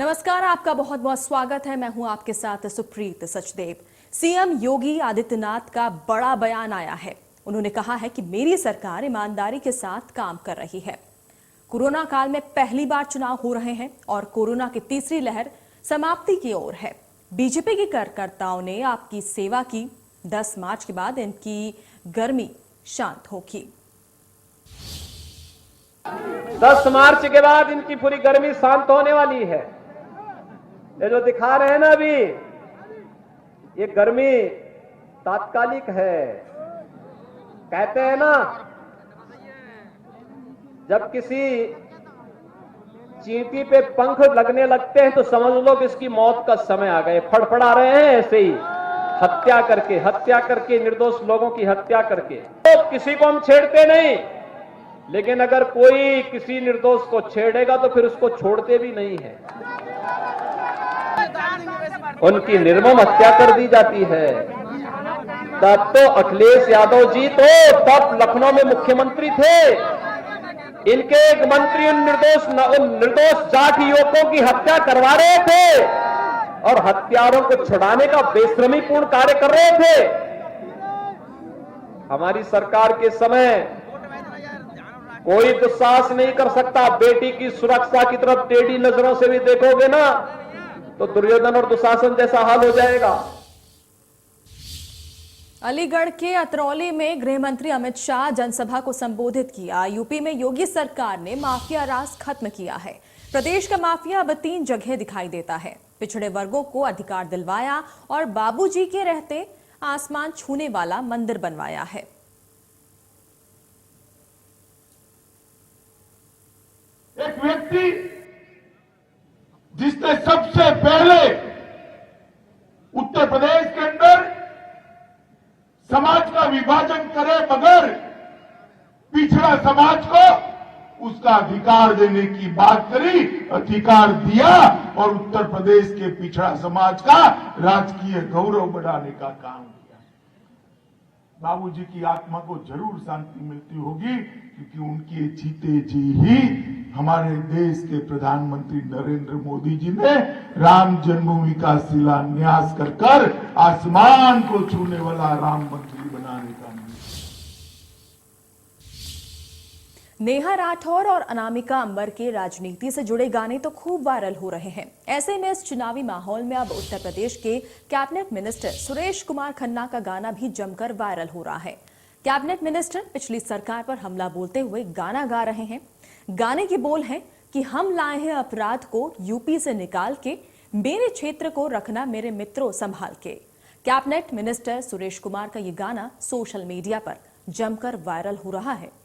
नमस्कार, आपका बहुत बहुत स्वागत है। मैं हूं आपके साथ सुप्रीत सचदेव। सीएम योगी आदित्यनाथ का बड़ा बयान आया है। उन्होंने कहा है कि मेरी सरकार ईमानदारी के साथ काम कर रही है। कोरोना काल में पहली बार चुनाव हो रहे हैं और कोरोना की तीसरी लहर समाप्ति की ओर है। बीजेपी के कार्यकर्ताओं ने आपकी सेवा की। 10 मार्च के बाद इनकी गर्मी शांत होगी। 10 मार्च के बाद इनकी पूरी गर्मी शांत होने वाली है। ये जो दिखा रहे हैं ना अभी, ये गर्मी तात्कालिक है। कहते हैं ना, जब किसी चींटी पे पंख लगने लगते हैं तो समझ लो कि इसकी मौत का समय आ गया। फड़फड़ा रहे हैं ऐसे ही, हत्या करके निर्दोष लोगों की हत्या करके। तो किसी को हम छेड़ते नहीं, लेकिन अगर कोई किसी निर्दोष को छेड़ेगा तो फिर उसको छोड़ते भी नहीं है। उनकी निर्मम हत्या कर दी जाती है। तब तो अखिलेश यादव जी तो तब लखनऊ में मुख्यमंत्री थे। इनके एक मंत्री उन निर्दोष जाट युवकों की हत्या करवा रहे थे और हत्यारों को छुड़ाने का बेशर्मीपूर्ण कार्य कर रहे थे। हमारी सरकार के समय कोई दुस्साहस नहीं कर सकता। बेटी की सुरक्षा की तरफ टेढ़ी नजरों से भी देखोगे ना तो दुर्योधन और दुशासन जैसा हाल हो जाएगा। अलीगढ़ के अतरौली में गृह मंत्री अमित शाह जनसभा को संबोधित किया। यूपी में योगी सरकार ने माफिया राज खत्म किया है। प्रदेश का माफिया अब 3 जगह दिखाई देता है। पिछड़े वर्गों को अधिकार दिलवाया और बाबूजी के रहते आसमान छूने वाला मंदिर बनवाया है। एक व्यक्ति जिसने सबसे पहले उत्तर प्रदेश के अंदर समाज का विभाजन करे मगर पिछड़ा समाज को उसका अधिकार देने की बात करी, अधिकार दिया और उत्तर प्रदेश के पिछड़ा समाज का राजकीय गौरव बढ़ाने का काम किया। बाबूजी की आत्मा को जरूर शांति मिलती होगी, क्योंकि उनके जीते जी ही हमारे देश के प्रधानमंत्री नरेंद्र मोदी जी ने राम जन्मभूमि का शिलान्यास कर आसमान को छूने वाला राम मंदिर बनाने का। नेहा राठौर और अनामिका अंबर के राजनीति से जुड़े गाने तो खूब वायरल हो रहे हैं। ऐसे में इस चुनावी माहौल में अब उत्तर प्रदेश के कैबिनेट मिनिस्टर सुरेश कुमार खन्ना का गाना भी जमकर वायरल हो रहा है। कैबिनेट मिनिस्टर पिछली सरकार पर हमला बोलते हुए गाना गा रहे हैं। गाने के बोल हैं कि हम लाए हैं अपराध को यूपी से निकाल के, मेरे क्षेत्र को रखना मेरे मित्रों संभाल के। कैबिनेट मिनिस्टर सुरेश कुमार का ये गाना सोशल मीडिया पर जमकर वायरल हो रहा है।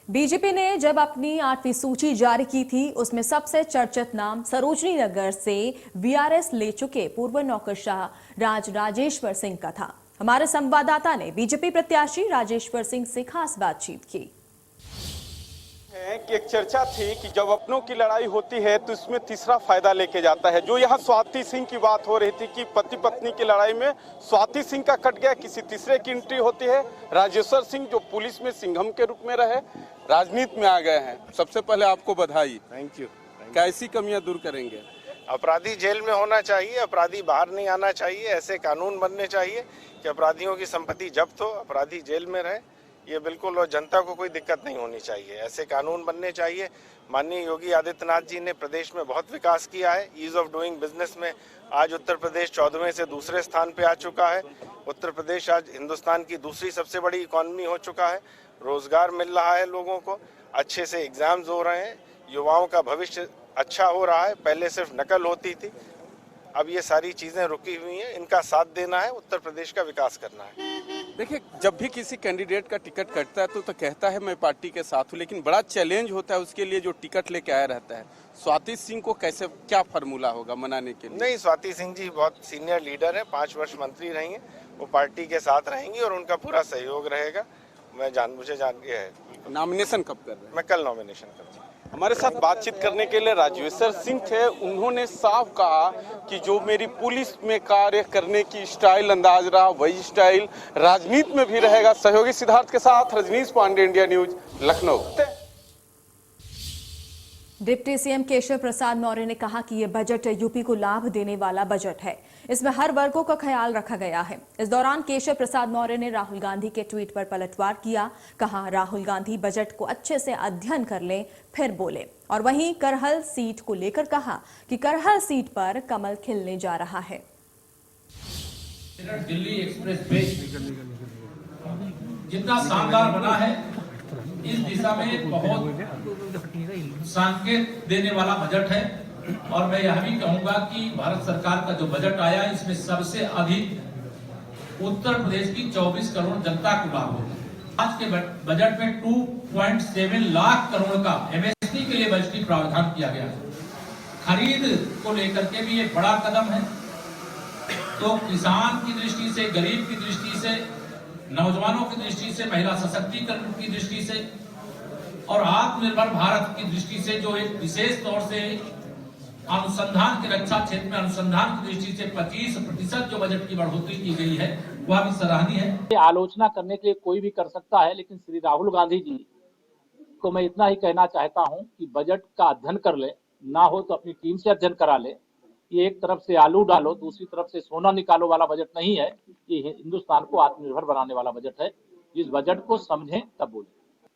बीजेपी ने जब अपनी 8वीं सूची जारी की थी, उसमें सबसे चर्चित नाम सरोजनी नगर से वीआरएस ले चुके पूर्व नौकरशाह राजेश्वर सिंह का था। हमारे संवाददाता ने बीजेपी प्रत्याशी राजेश्वर सिंह से खास बातचीत की। कि एक चर्चा थी कि जब अपनों की लड़ाई होती है तो इसमें तीसरा फायदा लेके जाता है। जो यहाँ स्वाति सिंह की बात हो रही थी कि पति पत्नी की लड़ाई में स्वाति सिंह का कट गया, किसी तीसरे की एंट्री होती है। राजेश्वर सिंह जो पुलिस में सिंघम के रूप में रहे, राजनीति में आ गए हैं। सबसे पहले आपको बधाई। Thank you. कैसी कमियां दूर करेंगे? अपराधी जेल में होना चाहिए, अपराधी बाहर नहीं आना चाहिए। ऐसे कानून बनने चाहिए कि अपराधियों की संपत्ति जब्त हो, अपराधी जेल में रहे। ये बिल्कुल, और जनता को कोई दिक्कत नहीं होनी चाहिए। ऐसे कानून बनने चाहिए। माननीय योगी आदित्यनाथ जी ने प्रदेश में बहुत विकास किया है। ईज ऑफ डूइंग बिजनेस में आज उत्तर प्रदेश 14वें से दूसरे स्थान पे आ चुका है। उत्तर प्रदेश आज हिंदुस्तान की दूसरी सबसे बड़ी इकॉनमी हो चुका है। रोजगार मिल रहा है लोगों को, अच्छे से एग्जाम्स हो रहे हैं, युवाओं का भविष्य अच्छा हो रहा है। पहले सिर्फ नकल होती थी, अब ये सारी चीजें रुकी हुई हैं। इनका साथ देना है, उत्तर प्रदेश का विकास करना है। देखिए, जब भी किसी कैंडिडेट का टिकट कटता है तो कहता है मैं पार्टी के साथ हूँ, लेकिन बड़ा चैलेंज होता है उसके लिए जो टिकट लेके आया रहता है। स्वाति सिंह को कैसे, क्या फार्मूला होगा मनाने के लिए? नहीं, स्वाति सिंह जी बहुत सीनियर लीडर है, 5 वर्ष मंत्री रही हैं। वो पार्टी के साथ रहेंगी और उनका पूरा सहयोग रहेगा। मुझे जान के है। नॉमिनेशन कब कर रहे हैं? मैं कल नॉमिनेशन करूँगा। हमारे साथ बातचीत करने के लिए राजवेश्वर सिंह थे। उन्होंने साफ कहा कि जो मेरी पुलिस में कार्य करने की स्टाइल अंदाज रहा, वही स्टाइल राजनीति में भी रहेगा। सहयोगी सिद्धार्थ के साथ Rajnish Pandey, India news, Lucknow. Deputy CM Keshav Prasad Maurya ने कहा कि यह बजट यूपी को लाभ देने वाला बजट है। इसमें हर वर्गों का ख्याल रखा गया है। इस दौरान केशव प्रसाद मौर्य ने राहुल गांधी के ट्वीट पर पलटवार किया। कहा, राहुल गांधी बजट को अच्छे से अध्ययन कर लें फिर बोले। और वहीं करहल सीट को लेकर कहा कि करहल सीट पर कमल खिलने जा रहा है। दिल्ली एक्सप्रेस वे जितना शानदार बना है, इस दिशा में बहुत संकेत देने वाला बजट है। और मैं यह भी कहूंगा कि भारत सरकार का जो बजट आया, इसमें सबसे अधिक उत्तर प्रदेश की 24 करोड़ जनता को लाभ होगा। आज के बजट में 2.7 लाख करोड़ का एमएसपी के लिए बजटीय प्रावधान किया गया है। खरीद को लेकर के भी ये बड़ा कदम है। तो किसान की दृष्टि से, गरीब की दृष्टि से, नौजवानों की दृष्टि से, महिला सशक्तिकरण की दृष्टि से और आत्मनिर्भर भारत की दृष्टि से जो एक विशेष तौर से अनुसंधान के रक्षा क्षेत्र में अनुसंधान की दृष्टि से 25% जो बजट की बढ़ोतरी की गई है, वह भी सराहनीय है। आलोचना करने के लिए कोई भी कर सकता है, लेकिन श्री राहुल गांधी जी को मैं इतना ही कहना चाहता हूं कि बजट का अध्ययन कर ले, ना हो तो अपनी टीम से अध्ययन करा ले। ये एक तरफ से आलू डालो, दूसरी तरफ से सोना निकालो वाला बजट नहीं है। ये हिंदुस्तान को आत्मनिर्भर बनाने वाला बजट है। इस बजट को समझें तब बोलें।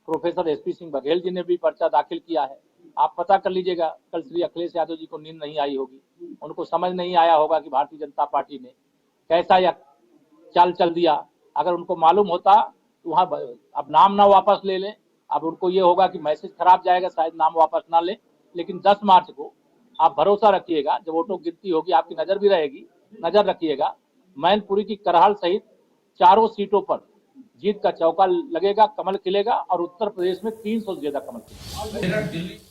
प्रोफेसर एसपी सिंह बघेल जी ने भी पर्चा दाखिल किया है। आप पता कर लीजिएगा, कल श्री अखिलेश यादव जी को नींद नहीं आई होगी, उनको समझ नहीं आया होगा कि भारतीय जनता पार्टी ने कैसा यह चाल चल दिया। अगर उनको मालूम होता तो वहाँ अब नाम ना वापस ले लें। अब उनको ये होगा कि मैसेज खराब जाएगा, शायद नाम वापस ना ले। लेकिन 10 मार्च को आप भरोसा रखिएगा, जब वोटों की गिनती होगी, आपकी नजर भी रहेगी, नजर रखिएगा, मैनपुरी की करहल सहित चारों सीटों पर जीत का चौका लगेगा, कमल खिलेगा और उत्तर प्रदेश में 300 से ज्यादा कमल खिलेगा।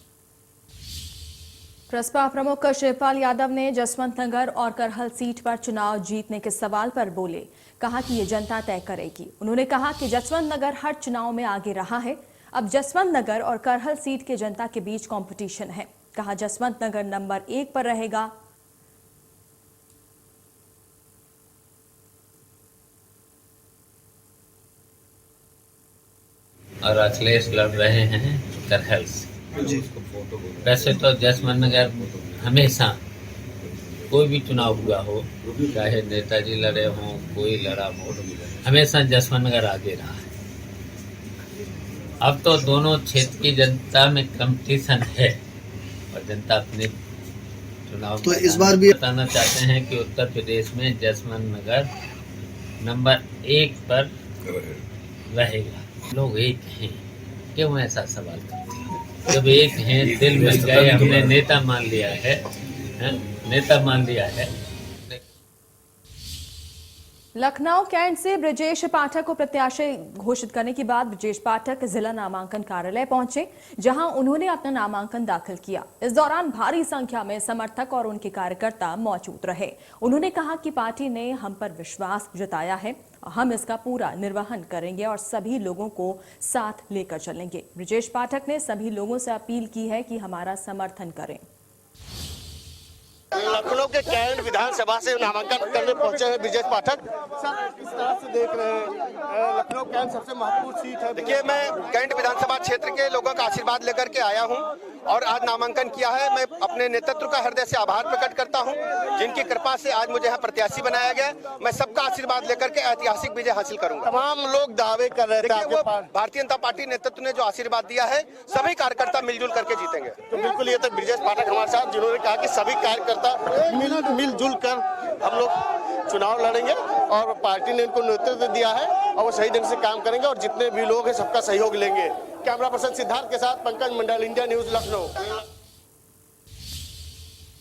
प्रसपा प्रमुख शिवपाल यादव ने जसवंत नगर और करहल सीट पर चुनाव जीतने के सवाल पर बोले। कहा कि ये जनता तय करेगी। उन्होंने कहा कि जसवंत नगर हर चुनाव में आगे रहा है। अब जसवंत नगर और करहल सीट के जनता के बीच कंपटीशन है। कहा, जसवंत नगर नंबर 1 पर रहेगा। और अखिलेश लड़ रहे हैं करहल से। वैसे तो जसवंत नगर हमेशा कोई भी चुनाव हुआ हो, चाहे नेताजी लड़े हों, कोई लड़ा हो, हमेशा जसवंत नगर आगे रहा है। अब तो दोनों क्षेत्र की जनता में कंपटीशन है और जनता अपने चुनाव तो इस बार भी बताना चाहते हैं कि उत्तर प्रदेश में जसवंत नगर नंबर 1 पर रहेगा। लोग एक हैं, क्यों ऐसा सवाल करते हैं? जब एक हैं, दिल मिल गए, हमने नेता मान लिया है, नेता मान लिया है। लखनऊ कैंट से ब्रजेश पाठक को प्रत्याशी घोषित करने के बाद ब्रजेश पाठक जिला नामांकन कार्यालय पहुंचे, जहां उन्होंने अपना नामांकन दाखिल किया। इस दौरान भारी संख्या में समर्थक और उनके कार्यकर्ता मौजूद रहे। उन्होंने कहा कि पार्टी ने हम पर विश्वास जताया है, हम इसका पूरा निर्वहन करेंगे और सभी लोगों को साथ लेकर चलेंगे। ब्रजेश पाठक ने सभी लोगों से अपील की है कि हमारा समर्थन करें। लखनऊ के कैंट विधानसभा से नामांकन करने पहुंचे हैं ब्रजेश पाठक। सर, किस तरह से देख रहे हैं? लखनऊ कैंट सबसे महत्वपूर्ण सीट है। देखिए, मैं कैंट विधानसभा क्षेत्र के लोगों का आशीर्वाद लेकर के आया हूं और आज नामांकन किया है। मैं अपने नेतृत्व का हृदय से आभार प्रकट करता हूं, जिनकी कृपा से आज मुझे यहाँ प्रत्याशी बनाया गया। मैं सबका आशीर्वाद लेकर के ऐतिहासिक विजय हासिल करूंगा। तमाम लोग दावे कर रहे थे, वो भारतीय जनता पार्टी नेतृत्व ने जो आशीर्वाद दिया है, सभी कार्यकर्ता मिलजुल करके जीतेंगे। तो बिल्कुल ये तो ब्रजेश पाठक हमारे साथ, जिन्होंने कहा कि सभी कार्यकर्ता मिलजुल कर हम लोग चुनाव लड़ेंगे और पार्टी ने इनको नेतृत्व दिया है और वो सही ढंग से काम करेंगे और जितने भी लोग हैं सबका सहयोग लेंगे। कैमरा पर्सन सिद्धार्थ के साथ पंकज मंडल, इंडिया न्यूज, लखनऊ।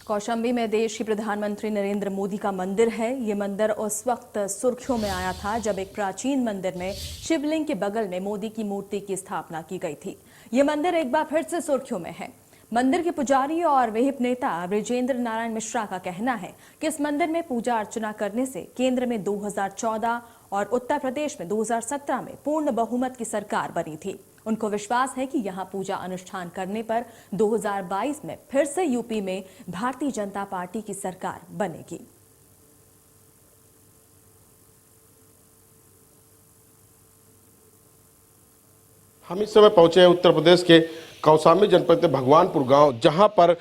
कौशाम्बी में देश के प्रधानमंत्री नरेंद्र मोदी का मंदिर है। ये मंदिर उस वक्त सुर्खियों में आया था जब एक प्राचीन मंदिर में शिवलिंग के बगल में मोदी की मूर्ति की स्थापना की गई थी। ये मंदिर एक बार फिर से सुर्खियों में है। मंदिर के पुजारी और विहिप नेता ब्रिजेंद्र नारायण मिश्रा का कहना है कि इस मंदिर में पूजा अर्चना करने से केंद्र में 2014 और उत्तर प्रदेश में 2017 में पूर्ण बहुमत की सरकार बनी थी। उनको विश्वास है कि यहां पूजा अनुष्ठान करने पर 2022 में फिर से यूपी में भारतीय जनता पार्टी की सरकार बनेगी। हम इस समय पहुंचे हैं उत्तर प्रदेश के कौशाम्बी जनपद के भगवानपुर गांव, जहां पर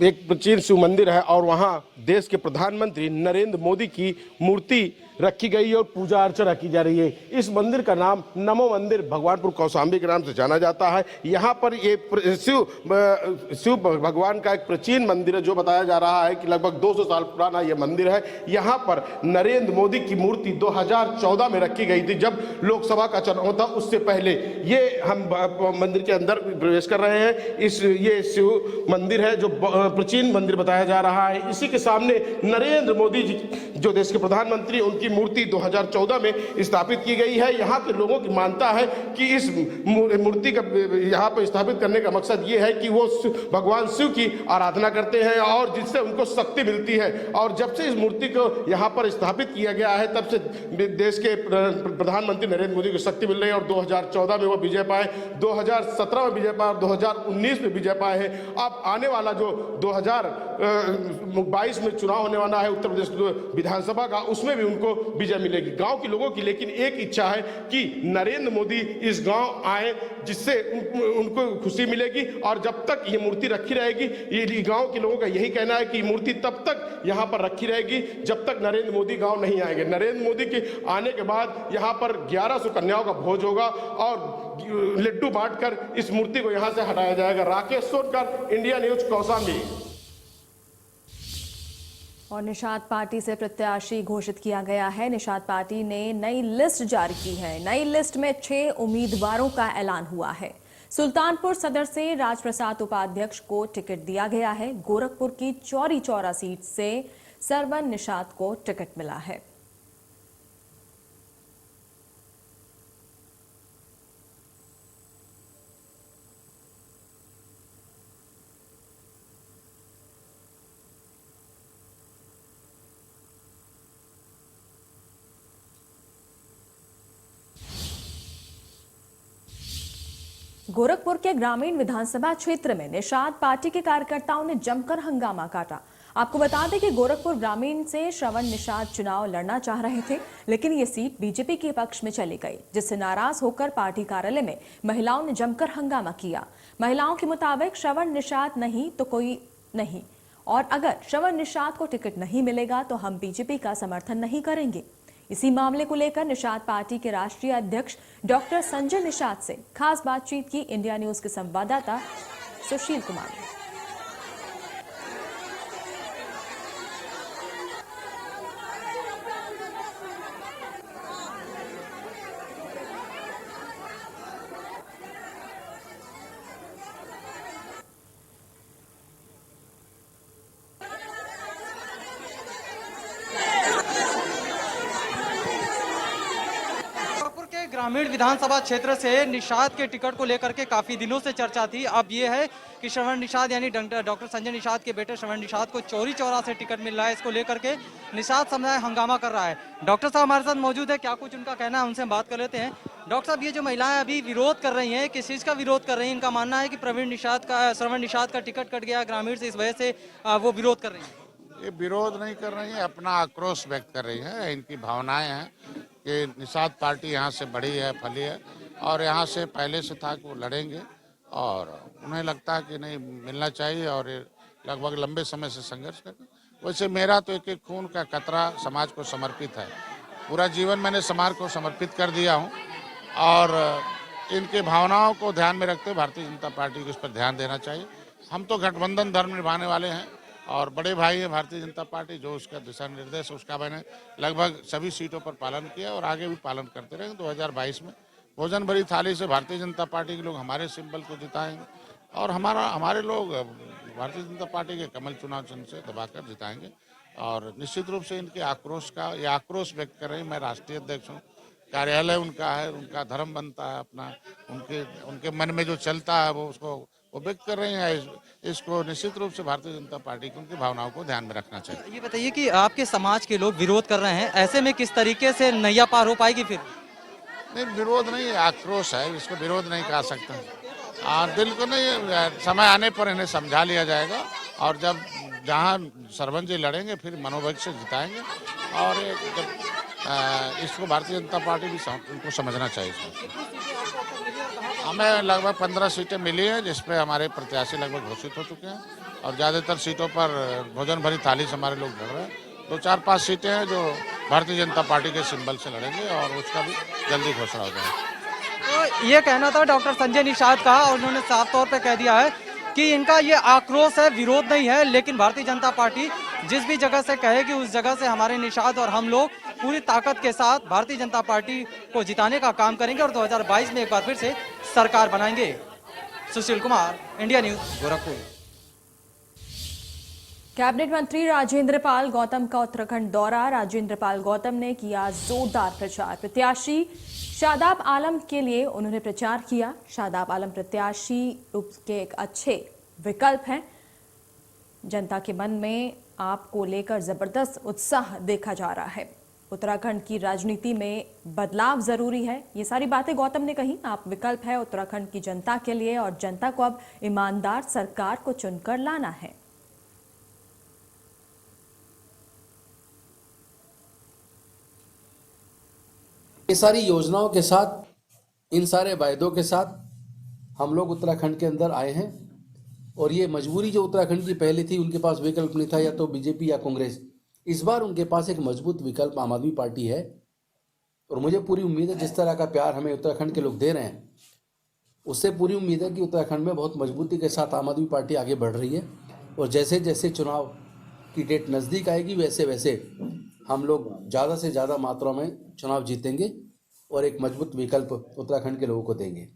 एक प्राचीन शिव मंदिर है और वहां देश के प्रधानमंत्री नरेंद्र मोदी की मूर्ति रखी गई है और पूजा अर्चना की जा रही है। इस मंदिर का नाम नमो मंदिर भगवानपुर कौशाम्बी के नाम से जाना जाता है। यहाँ पर ये शिव भगवान का एक प्राचीन मंदिर है, जो बताया जा रहा है कि लगभग 200 साल पुराना ये मंदिर है। यहाँ पर नरेंद्र मोदी की मूर्ति 2014 में रखी गई थी, जब लोकसभा का चुनाव था। उससे पहले ये हम मंदिर के अंदर प्रवेश कर रहे हैं। ये शिव मंदिर है, जो प्राचीन मंदिर बताया जा रहा है। इसी के सामने नरेंद्र मोदी जी, जो देश के प्रधानमंत्री, उनकी मूर्ति 2014 में स्थापित की गई है। यहाँ के लोगों की मानता है कि इस मूर्ति का यहाँ पर स्थापित करने का मकसद ये है कि वो भगवान शिव की आराधना करते हैं और जिससे उनको शक्ति मिलती है। और जब से इस मूर्ति को यहाँ पर स्थापित किया गया है, तब से देश के प्रधानमंत्री नरेंद्र मोदी को शक्ति मिल रही है। और 2014 में वो विजय पाए, 2017 में विजय पाए, 2019 में विजय पाए हैं। अब आने वाला जो 2022 में चुनाव होने वाला है उत्तर प्रदेश विधानसभा का, उसमें भी उनको विजय मिलेगी। गांव के लोगों की लेकिन एक इच्छा है कि नरेंद्र मोदी इस गांव आए, जिससे उनको खुशी मिलेगी। और जब तक ये मूर्ति रखी रहेगी, ये गांव के लोगों का यही कहना है कि मूर्ति तब तक यहां पर रखी रहेगी जब तक नरेंद्र मोदी गांव नहीं आएंगे। नरेंद्र मोदी के आने के बाद यहां पर 1100 कन्याओं का भोज होगा और लड्डू बांटकर इस मूर्ति को यहां से हटाया जाएगा। Rakesh Sonkar, India news, Kaushambi. और निषाद पार्टी से प्रत्याशी घोषित किया गया है। निषाद पार्टी ने नई लिस्ट जारी की है। नई लिस्ट में 6 उम्मीदवारों का ऐलान हुआ है। सुल्तानपुर सदर से राजप्रसाद उपाध्यक्ष को टिकट दिया गया है। गोरखपुर की चौरी चौरा सीट से सरवन निषाद को टिकट मिला है। गोरखपुर के ग्रामीण विधानसभा क्षेत्र में निषाद पार्टी के कार्यकर्ताओं ने जमकर हंगामा काटा। आपको बता दें कि गोरखपुर ग्रामीण से श्रवण निषाद चुनाव लड़ना चाह रहे थे, लेकिन ये सीट बीजेपी के पक्ष में चली गई, जिससे नाराज होकर पार्टी कार्यालय में महिलाओं ने जमकर हंगामा किया। महिलाओं के मुताबिक श्रवण निषाद नहीं तो कोई नहीं, और अगर श्रवण निषाद को टिकट नहीं मिलेगा तो हम बीजेपी का समर्थन नहीं करेंगे। इसी मामले को लेकर निषाद पार्टी के राष्ट्रीय अध्यक्ष डॉक्टर संजय निषाद से खास बातचीत की इंडिया न्यूज के संवाददाता सुशील कुमार ने। ग्रामीण विधानसभा क्षेत्र से निषाद के टिकट को लेकर के काफी दिनों से चर्चा थी। अब ये है कि श्रवण निषाद यानी डॉक्टर संजय निषाद के बेटे श्रवण निषाद को चौरी चौरा से टिकट मिल रहा है। इसको लेकर के निषाद समुदाय हंगामा कर रहा है। डॉक्टर साहब हमारे साथ मौजूद है, क्या कुछ उनका कहना है, उनसे हम बात कर लेते हैं। डॉक्टर साहब, ये जो महिलाएं अभी विरोध कर रही हैं, किस चीज का विरोध कर रही हैं? इनका मानना है कि श्रवण निषाद का टिकट कट गया ग्रामीण से, इस वजह से वो विरोध कर रही है। ये विरोध नहीं कर रही है, अपना आक्रोश व्यक्त कर रही है। इनकी भावनाएं हैं कि निषाद पार्टी यहाँ से बड़ी है, फली है और यहाँ से पहले से था कि वो लड़ेंगे और उन्हें लगता है कि नहीं मिलना चाहिए और लगभग लंबे समय से संघर्ष कर। वैसे मेरा तो एक खून का कतरा समाज को समर्पित है। पूरा जीवन मैंने समाज को समर्पित कर दिया हूँ और इनके भावनाओं को ध्यान में रखते हुए भारतीय जनता पार्टी को इस पर ध्यान देना चाहिए। हम तो गठबंधन धर्म निभाने वाले हैं और बड़े भाई है भारतीय जनता पार्टी, जो उसका दिशा निर्देश उसका मैंने लगभग सभी सीटों पर पालन किया और आगे भी पालन करते रहेंगे। 2022 में भोजन भरी थाली से भारतीय जनता पार्टी के लोग हमारे सिंबल को जिताएंगे और हमारे लोग भारतीय जनता पार्टी के कमल चुनाव चिन्ह से दबाकर जिताएंगे। और निश्चित रूप से इनके आक्रोश व्यक्त कर रहे हैं। मैं राष्ट्रीय अध्यक्ष हूँ, कार्यालय उनका है, उनका धर्म बनता है अपना, उनके मन में जो चलता है वो व्यक्त कर रहे हैं। इसको निश्चित रूप से भारतीय जनता पार्टी की उनकी भावनाओं को ध्यान में रखना चाहिए। ये बताइए कि आपके समाज के लोग विरोध कर रहे हैं, ऐसे में किस तरीके से नैया पार हो पाएगी? फिर नहीं, विरोध नहीं, आक्रोश है, इसको विरोध नहीं कह सकता। दिल को नहीं, समय आने पर इन्हें समझा लिया जाएगा और जब जहाँ सरपंच जी लड़ेंगे फिर मनोबल से जिताएंगे। और इसको भारतीय जनता पार्टी भी उनको समझना चाहिए। हमें लगभग 15 सीटें मिली हैं जिसपे हमारे प्रत्याशी लगभग घोषित हो चुके हैं और ज़्यादातर सीटों पर भोजन भरी थाली से हमारे लोग लड़ रहे हैं। 2-4-5 सीटें हैं जो भारतीय जनता पार्टी के सिंबल से लड़ेंगे और उसका भी जल्दी घोषणा हो जाएगा। तो ये कहना था डॉक्टर संजय निषाद का और उन्होंने साफ तौर पे कह दिया है कि इनका ये आक्रोश है, विरोध नहीं है, लेकिन भारतीय जनता पार्टी जिस भी जगह से कहेगी उस जगह से हमारे निषाद और हम लोग पूरी ताकत के साथ भारतीय जनता पार्टी को जिताने का काम करेंगे और 2022 में एक बार फिर से सरकार बनाएंगे। Sushil Kumar, India news, Gorakhpur. Cabinet मंत्री राजेंद्र पाल गौतम का उत्तराखंड दौरा। राजेंद्र पाल गौतम ने किया जोरदार प्रचार। प्रत्याशी शादाब आलम के लिए उन्होंने प्रचार किया। शादाब आलम प्रत्याशी रूप के एक अच्छे विकल्प हैं। जनता के मन में आपको लेकर जबरदस्त उत्साह देखा जा रहा है। उत्तराखंड की राजनीति में बदलाव जरूरी है, ये सारी बातें गौतम ने कही। आप विकल्प है उत्तराखंड की जनता के लिए और जनता को अब ईमानदार सरकार को चुनकर लाना है। ये सारी योजनाओं के साथ, इन सारे वायदों के साथ हम लोग उत्तराखंड के अंदर आए हैं और ये मजबूरी जो उत्तराखंड की पहले थी, उनके पास विकल्प नहीं था, या तो बीजेपी या कांग्रेस। इस बार उनके पास एक मजबूत विकल्प आम आदमी पार्टी है और मुझे पूरी उम्मीद है जिस तरह का प्यार हमें उत्तराखंड के लोग दे रहे हैं उससे पूरी उम्मीद है कि उत्तराखंड में बहुत मजबूती के साथ आम आदमी पार्टी आगे बढ़ रही है और जैसे जैसे चुनाव की डेट नज़दीक आएगी वैसे वैसे हम लोग ज़्यादा से ज़्यादा मात्रा में चुनाव जीतेंगे और एक मजबूत विकल्प उत्तराखंड के लोगों को देंगे।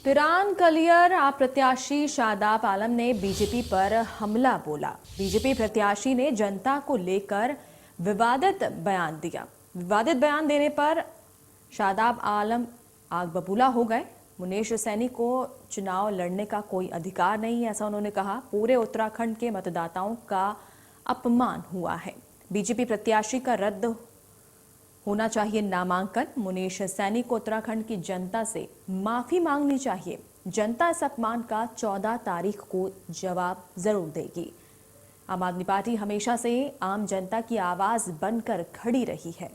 तिरान कलियर आप प्रत्याशी शादाब आलम ने बीजेपी पर हमला बोला। बीजेपी प्रत्याशी ने जनता को लेकर विवादित बयान दिया। विवादित बयान देने पर शादाब आलम आग बबूला हो गए। मुनीश सैनी को चुनाव लड़ने का कोई अधिकार नहीं, ऐसा उन्होंने कहा। पूरे उत्तराखंड के मतदाताओं का अपमान हुआ है। बीजेपी प्रत्याशी का रद्द होना चाहिए नामांकन। मुनीश सैनी को उत्तराखंड की जनता से माफी मांगनी चाहिए। जनता इस अपमान का 14 तारीख को जवाब जरूर देगी। आम आदमी पार्टी हमेशा से आम जनता की आवाज बनकर खड़ी रही है।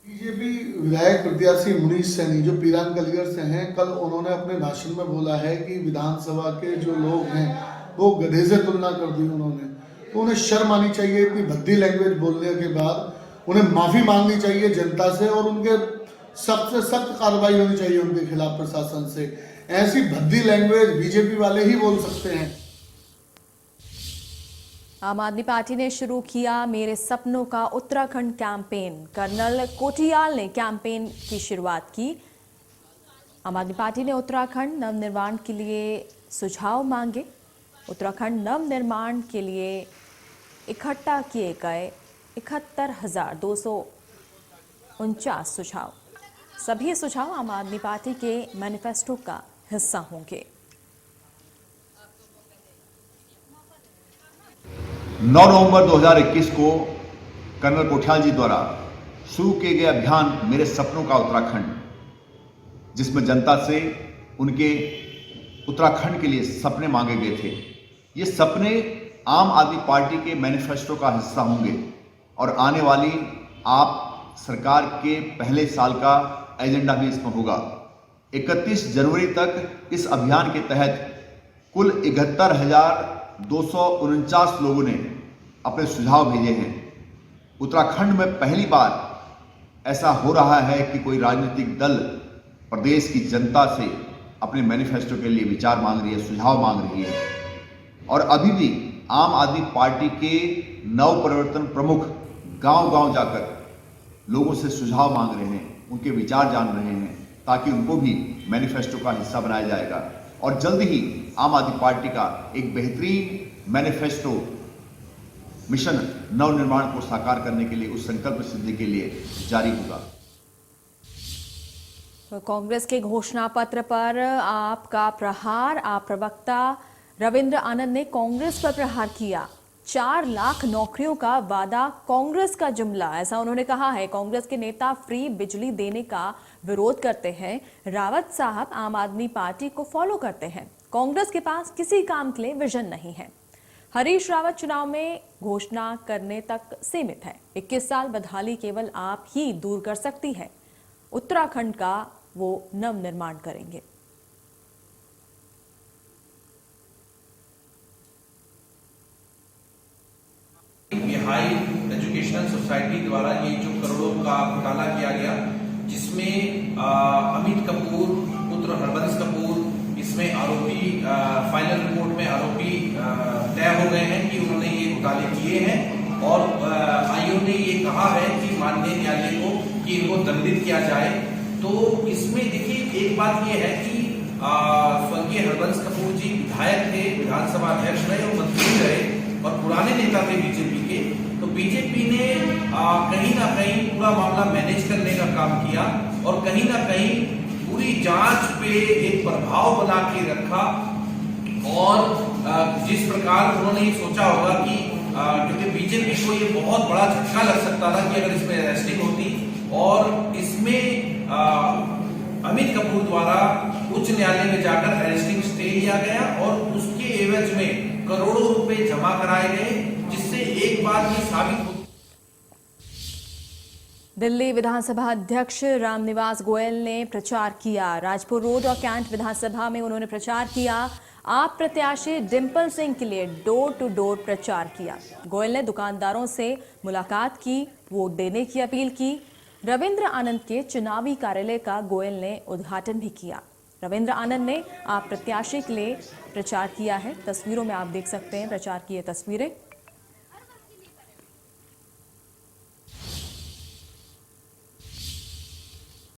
बीजेपी विधायक प्रत्याशी मुनीश सैनी जो पीरान कलियर से हैं, कल उन्होंने अपने भाषण में बोला है कि विधानसभा के जो लोग हैं वो गधे से तुलना कर दी उन्होंने। तो उन्हें शर्म आनी चाहिए इतनी भद्दी लैंग्वेज बोलने के बाद। उन्हें माफी मांगनी चाहिए जनता से और उनके सख्त से सख्त कार्रवाई होनी चाहिए उनके खिलाफ प्रशासन से। ऐसी भद्दी लैंग्वेज बीजेपी वाले ही बोल सकते हैं। आम आदमी पार्टी ने शुरू किया मेरे सपनों का उत्तराखंड कैंपेन। कर्नल कोटियाल ने कैंपेन की शुरुआत की। आम आदमी पार्टी ने उत्तराखंड नवनिर्माण के लिए सुझाव मांगे। उत्तराखंड नवनिर्माण के लिए इकट्ठा किए गए 71,249 सुझाव। सभी सुझाव आम आदमी पार्टी के मैनिफेस्टो का हिस्सा होंगे। 9 नवंबर 2021 को कर्नल कोठियाल जी द्वारा शुरू किए गए अभियान मेरे सपनों का उत्तराखंड, जिसमें जनता से उनके उत्तराखंड के लिए सपने मांगे गए थे। ये सपने आम आदमी पार्टी के मैनिफेस्टो का हिस्सा होंगे और आने वाली आप सरकार के पहले साल का एजेंडा भी इसमें होगा। 31 जनवरी तक इस अभियान के तहत कुल 71,249 लोगों ने अपने सुझाव भेजे हैं। उत्तराखंड में पहली बार ऐसा हो रहा है कि कोई राजनीतिक दल प्रदेश की जनता से अपने मैनिफेस्टो के लिए विचार मांग रही है, सुझाव मांग रही है। और अभी भी आम आदमी पार्टी के नव परिवर्तन प्रमुख गांव-गांव जाकर लोगों से सुझाव मांग रहे हैं, उनके विचार जान रहे हैं, ताकि उनको भी मैनिफेस्टो का हिस्सा बनाया जाएगा। और जल्द ही आम आदमी पार्टी का एक बेहतरीन मैनिफेस्टो मिशन नवनिर्माण को साकार करने के लिए, उस संकल्प सिद्धि के लिए जारी होगा। कांग्रेस के घोषणा पत्र पर आपका प्रहार। आप प्रवक्ता रविंद्र आनंद ने कांग्रेस पर प्रहार किया। 4 लाख नौकरियों का वादा कांग्रेस का जुमला, ऐसा उन्होंने कहा है। कांग्रेस के नेता फ्री बिजली देने का विरोध करते हैं। रावत साहब आम आदमी पार्टी को फॉलो करते हैं। कांग्रेस के पास किसी काम के लिए विजन नहीं है। हरीश रावत चुनाव में घोषणा करने तक सीमित है। 21 साल बदहाली केवल आप ही दूर कर सकती है। उत्तराखंड का वो नव निर्माण करेंगे। हाई एजुकेशनल सोसाइटी द्वारा ये जो करोड़ों का घोटाला किया गया, जिसमें अमित कपूर पुत्र हरबंस कपूर इसमें आरोपी, फाइनल रिपोर्ट में आरोपी तय हो गए हैं कि उन्होंने ये घोटाले किए हैं। और आयोग ने ये कहा है कि माननीय न्यायालय को कि इनको दंडित किया जाए। तो इसमें देखिए एक बात ये है कि स्वर्गीय हरबंस कपूर जी विधायक थे, विधानसभा अध्यक्ष रहे और मंत्री रहे और पुराने नेता थे बीजेपी के। तो बीजेपी ने कहीं ना कहीं पूरा मामला मैनेज करने का काम किया और कहीं ना कहीं पूरी जांच पे एक प्रभाव बना के रखा। और जिस प्रकार उन्होंने ये सोचा होगा कि क्योंकि बीजेपी को ये बहुत बड़ा झटका लग सकता था कि अगर इसमें अरेस्टिंग होती, और इसमें अमित कपूर द्वारा उच्च न्यायालय में जाकर अरेस्टिंग स्टे लिया गया और उसके एवज में करोड़ों रुपए जमा कराए गए, जिससे एक बात ये साबित हो। दिल्ली विधानसभा अध्यक्ष रामनिवास गोयल ने प्रचार किया। राजपुर रोड और कैंट विधानसभा में उन्होंने प्रचार किया। आप प्रत्याशी डिंपल सिंह के लिए डोर टू डोर प्रचार किया। गोयल ने दुकानदारों से मुलाकात की, वोट देने की अपील की। रविंद्र आनंद के चुनावी कार्यालय का गोयल ने उद्घाटन भी किया। रविंद्र आनंद ने आप प्रत्याशी के लिए प्रचार किया है। तस्वीरों में आप देख सकते हैं प्रचार की ये तस्वीरें।